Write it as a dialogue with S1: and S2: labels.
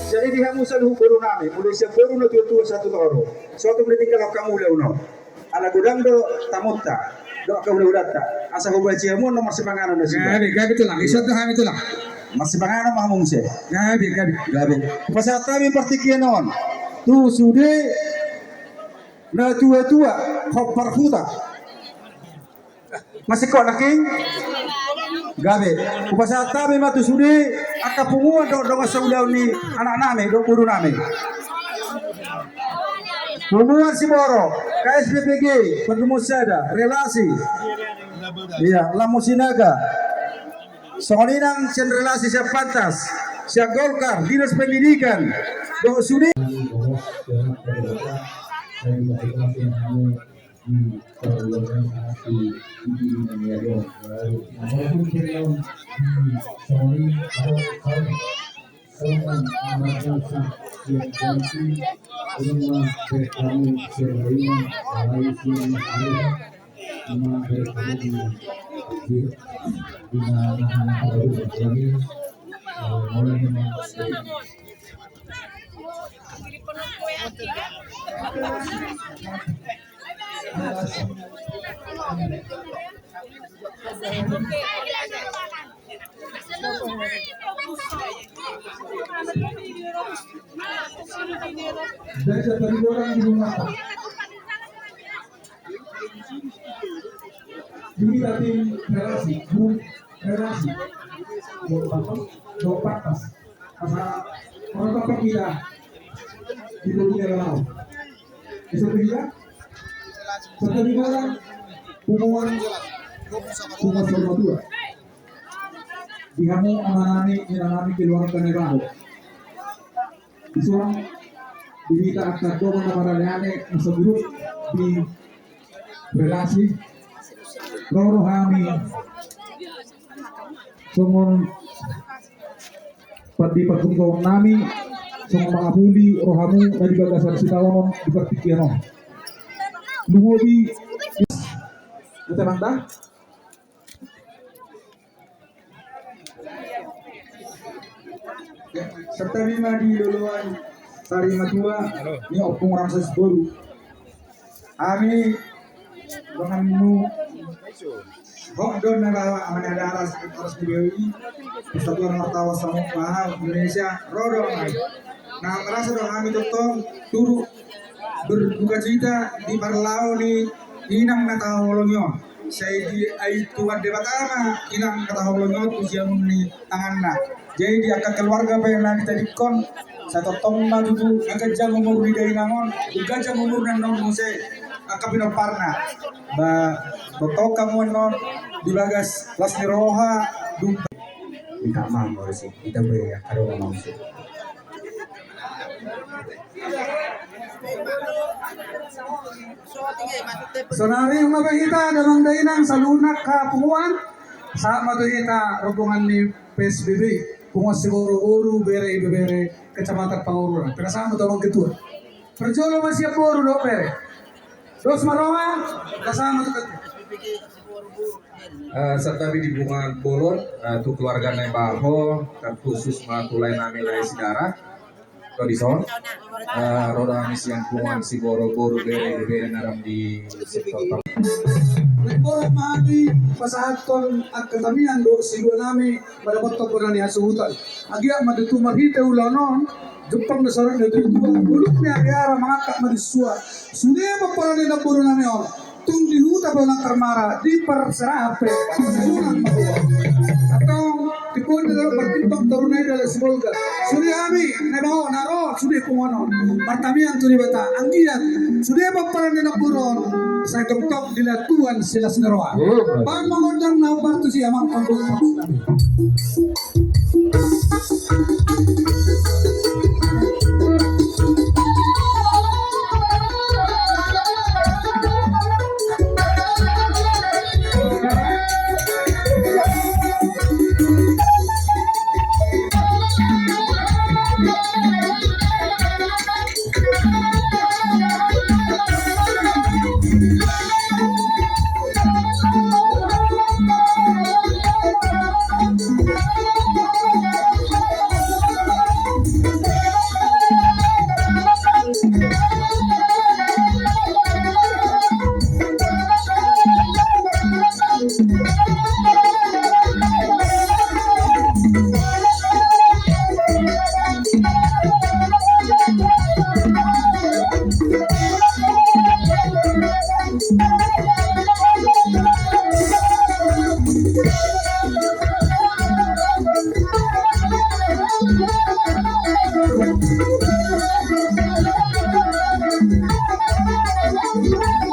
S1: Jadi dihamusan hukuru nami, mulai sepuru na tua satu toro. Suatu menit kalau kamu leuno. Ala gudang do tamuta, do kamu leudata. Asa hubaci amun nomor sepanganan nasi.
S2: Gabi itu lah. Isot kami itu lah.
S1: Masih panganan mahmung se.
S2: Gabi.
S1: Gabi. Pasata mi partikian on. Tu sude na tua hop parfuta. Masih kok naking? Gabe, kupasa tabi matu sudi akapunguan do ngasaulau ni anak name do guru name. Hubungan Siboro, KSPPG, Perdumusada, relasi. Iya, Lamusinaga. Soalinang sen relasi siap pantas, siap Golkar, dinas pendidikan, do sudi.
S2: Dari orang di rumah. Ini tadi relasi, dua patas, karena orang tua kita di dunia lalau. Itu dia, satu orang hubungan sama dua. Dihamu anani keluarga negara. Isuang dibita akan dua kamarane masa grup di relasi loro kami sumon di perkumpulan nami sumon mga huli rohamu dari bagasan sitawonon di pertikianon lungobi kita bangta serta lima di luluan Sari Matua ni opung Ramses Boru kami denganmu Hokdon nagawa amanada aras Dewi Persatuan Martawa Samudra Indonesia Rodo nah merasa dong kami totong turu berduka cita di Parlau ni inang natahulongyo saya di aituan debatama inang natahulongyo usia ni tanganna jadi di akad keluarga pengen tadi kon satu tong na dulu agak jam umur di dari nangon agak jam umur dan non muse akap pinoparna ba betok kamu non di bagas las niroha dumpa kita mampu sih kita beri ada orang sih sonari mabahita damang dainang sa lunak kapunguan sa matuhita rombongan ni PSBB pungas siguro bere kecamatan Pangururan pinasama damang ketua perjolo masih puro do bere dos maronga kasama tu serta di bunga bolon tu keluarga nai baho khusus matulai nami lai sidara Kodison, roda misi yang pungan si boro-boro bere naram di sektor. Boro mati pasahaton at katamian do sigo nami pada botok ko ni hasuhutan. Agia madutu marhite ulanon Jepang na sarang na dito bulok ni agara mga kamaliswa. Sudah pa para nila puro nami on. Tung dihuta pa ng karmara di par sarape sunang mabuwa. Atong tipon nila bertimbang tarunay dala si Volga. Sudah kami nabaho naro sudah pungonon. Martamian tu ni bata anggiat. Sudah pa para nila puro sa doktok dilatuan sila sinaroa. Pang mangondang na uparto siya mga panggutos namin.
S3: Thank you.